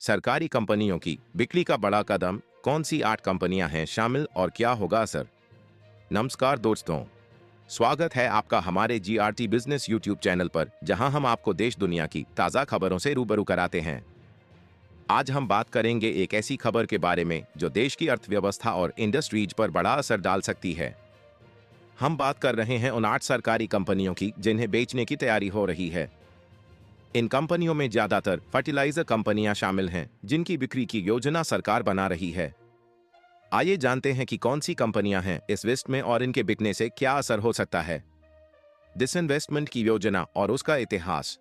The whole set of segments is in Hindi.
सरकारी कंपनियों की बिक्री का बड़ा कदम, कौन सी 8 कंपनियां हैं शामिल और क्या होगा असर। नमस्कार दोस्तों, स्वागत है आपका हमारे जीआरटी बिजनेस यूट्यूब चैनल पर, जहां हम आपको देश दुनिया की ताज़ा खबरों से रूबरू कराते हैं। आज हम बात करेंगे एक ऐसी खबर के बारे में जो देश की अर्थव्यवस्था और इंडस्ट्रीज पर बड़ा असर डाल सकती है। हम बात कर रहे हैं उन 8 सरकारी कंपनियों की जिन्हें बेचने की तैयारी हो रही है। इन कंपनियों में ज्यादातर फर्टिलाइजर कंपनियां शामिल हैं, जिनकी बिक्री की योजना सरकार बना रही है। आइए जानते हैं कि कौन सी कंपनियां हैं इस लिस्ट में और इनके बिकने से क्या असर हो सकता है। डिसइन्वेस्टमेंट की योजना और उसका इतिहास।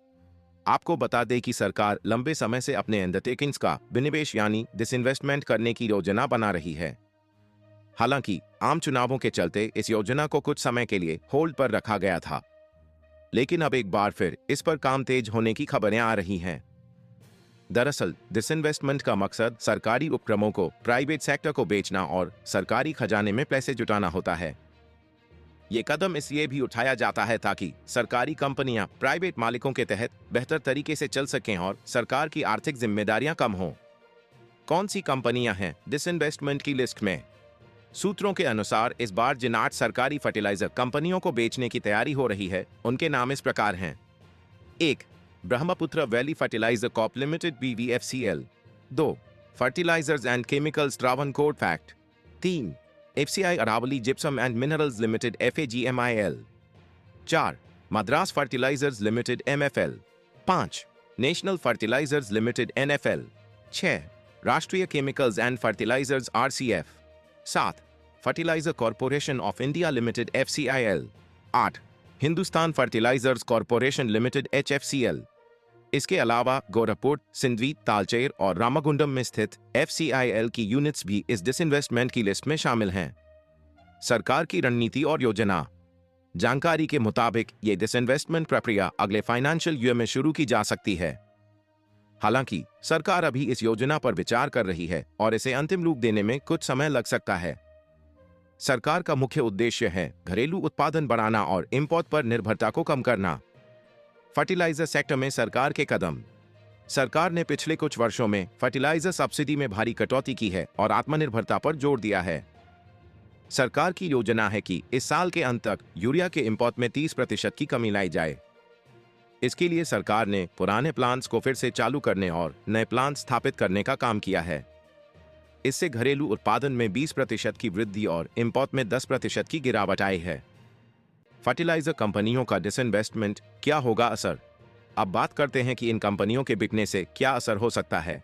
आपको बता दें कि सरकार लंबे समय से अपने अंडरटेकिंग्स का विनिवेश यानी डिसइन्वेस्टमेंट करने की योजना बना रही है। हालांकि आम चुनावों के चलते इस योजना को कुछ समय के लिए होल्ड पर रखा गया था, लेकिन अब एक बार फिर इस पर काम तेज होने की खबरें आ रही हैं। दरअसल डिसइन्वेस्टमेंट का मकसद सरकारी उपक्रमों को प्राइवेट सेक्टर को बेचना और सरकारी खजाने में पैसे जुटाना होता है। ये कदम इसलिए भी उठाया जाता है ताकि सरकारी कंपनियां प्राइवेट मालिकों के तहत बेहतर तरीके से चल सकें और सरकार की आर्थिक जिम्मेदारियां कम हों। कौन सी कंपनियां हैं डिसइन्वेस्टमेंट की लिस्ट में? सूत्रों के अनुसार इस बार जिन 8 सरकारी फर्टिलाइजर कंपनियों को बेचने की तैयारी हो रही है, उनके नाम इस प्रकार हैं। 1. Brahmaputra valley fertiliser corp limited BVFCL। 2. Fertilisers and chemicals Travancore FACT. 3. FCI Aravali gypsum and minerals limited FAGMIL। 4. Madras fertilisers limited MFL। 5. National fertilisers limited NFL। 6. Rashtriya chemicals and fertilisers RCF। 7. Fertiliser corporation of India limited FCIL। 8. Hindustan fertilisers corporation limited HFCL। इसके अलावा गोरखपुर, सिंधवी, तालचेर और रामागुंडम में स्थित FCIL की यूनिट्स भी इस डिसइन्वेस्टमेंट की लिस्ट में शामिल हैं। सरकार की रणनीति और योजना। जानकारी के मुताबिक ये डिसइन्वेस्टमेंट प्रक्रिया अगले फाइनेंशियल ईयर में शुरू की जा सकती है। हालांकि सरकार अभी इस योजना पर विचार कर रही है और इसे अंतिम रूप देने में कुछ समय लग सकता है। सरकार का मुख्य उद्देश्य है घरेलू उत्पादन बढ़ाना और इंपोर्ट पर निर्भरता को कम करना। फर्टिलाइजर सेक्टर में सरकार के कदम। सरकार ने पिछले कुछ वर्षों में फर्टिलाइजर सब्सिडी में भारी कटौती की है और आत्मनिर्भरता पर जोर दिया है। सरकार की योजना है कि इस साल के अंत तक यूरिया के इंपोर्ट में 30% की कमी लाई जाए। इसके लिए सरकार ने पुराने प्लांट्स को फिर से चालू करने और नए प्लांट स्थापित करने का काम किया है। इससे घरेलू उत्पादन में 20% की वृद्धि और इंपोर्ट में 10% की गिरावट आई है। फर्टिलाइजर कंपनियों का डिसइन्वेस्टमेंट, क्या होगा असर? अब बात करते हैं कि इन कंपनियों के बिकने से क्या असर हो सकता है।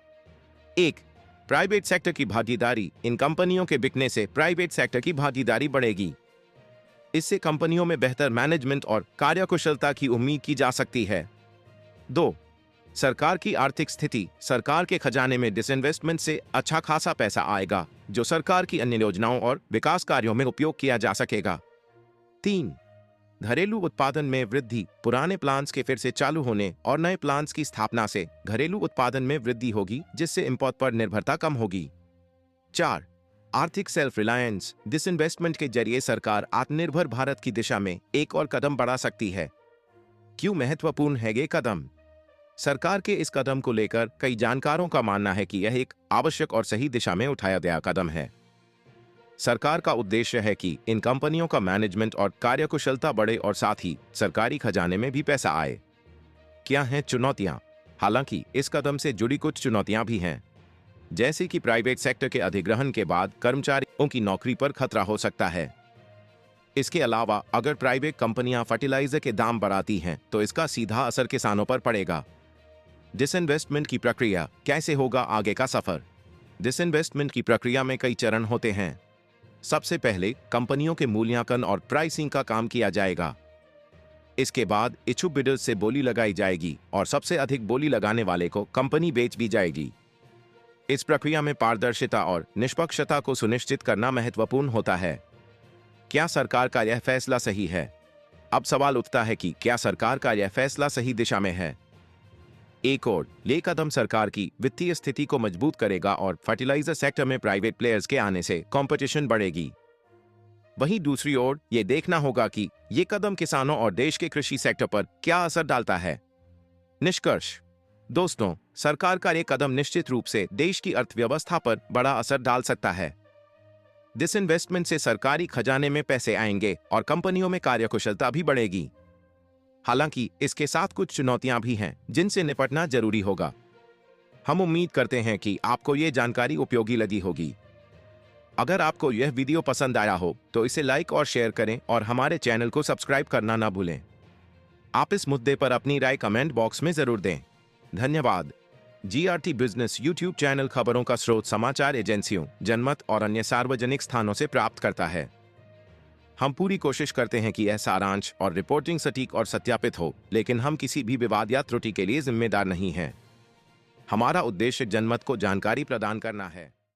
1. प्राइवेट सेक्टर की भागीदारी। इन कंपनियों के बिकने से प्राइवेट सेक्टर की भागीदारी बढ़ेगी। इससे कंपनियों में बेहतर मैनेजमेंट और कार्यकुशलता की उम्मीद की जा सकती है। 2. सरकार की आर्थिक स्थिति। सरकार के खजाने में डिसइन्वेस्टमेंट से अच्छा खासा पैसा आएगा, जो सरकार की अन्य योजनाओं और विकास कार्यों में उपयोग किया जा सकेगा। 3. घरेलू उत्पादन में वृद्धि। पुराने प्लांट्स के फिर से चालू होने और नए प्लांट्स की स्थापना से घरेलू उत्पादन में वृद्धि होगी, जिससे इंपोर्ट पर निर्भरता कम होगी। 4. आर्थिक सेल्फ रिलायंस। डिसइन्वेस्टमेंट के जरिए सरकार आत्मनिर्भर भारत की दिशा में एक और कदम बढ़ा सकती है। क्यों महत्वपूर्ण है ये कदम? सरकार के इस कदम को लेकर कई जानकारों का मानना है कि यह एक आवश्यक और सही दिशा में उठाया गया कदम है। सरकार का उद्देश्य है कि इन कंपनियों का मैनेजमेंट और कार्यकुशलता बढ़े और साथ ही सरकारी खजाने में भी पैसा आए। क्या हैं चुनौतियां? हालांकि इस कदम से जुड़ी कुछ चुनौतियां भी हैं, जैसे कि प्राइवेट सेक्टर के अधिग्रहण के बाद कर्मचारियों की नौकरी पर खतरा हो सकता है। इसके अलावा अगर प्राइवेट कंपनियां फर्टिलाइजर के दाम बढ़ाती हैं तो इसका सीधा असर किसानों पर पड़ेगा। डिसइन्वेस्टमेंट की प्रक्रिया। कैसे होगा आगे का सफर? डिसइन्वेस्टमेंट की प्रक्रिया में कई चरण होते हैं। सबसे पहले कंपनियों के मूल्यांकन और प्राइसिंग का काम किया जाएगा। इसके बाद इच्छुक बिडर्स से बोली लगाई जाएगी और सबसे अधिक बोली लगाने वाले को कंपनी बेच दी जाएगी। इस प्रक्रिया में पारदर्शिता और निष्पक्षता को सुनिश्चित करना महत्वपूर्ण होता है। क्या सरकार का यह फैसला सही है? अब सवाल उठता है कि क्या सरकार का यह फैसला सही दिशा में है? एक और ये कदम सरकार की वित्तीय स्थिति को मजबूत करेगा और फर्टिलाइजर सेक्टर में प्राइवेट प्लेयर्स के आने से कंपटीशन बढ़ेगी। वहीं दूसरी ओर ये देखना होगा कि ये कदम किसानों और देश के कृषि सेक्टर पर क्या असर डालता है। निष्कर्ष। दोस्तों, सरकार का ये कदम निश्चित रूप से देश की अर्थव्यवस्था पर बड़ा असर डाल सकता है। डिसइन्वेस्टमेंट से सरकारी खजाने में पैसे आएंगे और कंपनियों में कार्यकुशलता भी बढ़ेगी। हालांकि इसके साथ कुछ चुनौतियां भी हैं जिनसे निपटना जरूरी होगा। हम उम्मीद करते हैं कि आपको ये जानकारी उपयोगी लगी होगी। अगर आपको यह वीडियो पसंद आया हो तो इसे लाइक और शेयर करें और हमारे चैनल को सब्सक्राइब करना ना भूलें। आप इस मुद्दे पर अपनी राय कमेंट बॉक्स में जरूर दें। धन्यवाद। जीआरटी बिजनेस यूट्यूब चैनल खबरों का स्रोत समाचार एजेंसियों, जनमत और अन्य सार्वजनिक स्थानों से प्राप्त करता है। हम पूरी कोशिश करते हैं कि यह सारांश और रिपोर्टिंग सटीक और सत्यापित हो, लेकिन हम किसी भी विवाद या त्रुटि के लिए जिम्मेदार नहीं हैं। हमारा उद्देश्य जनमत को जानकारी प्रदान करना है।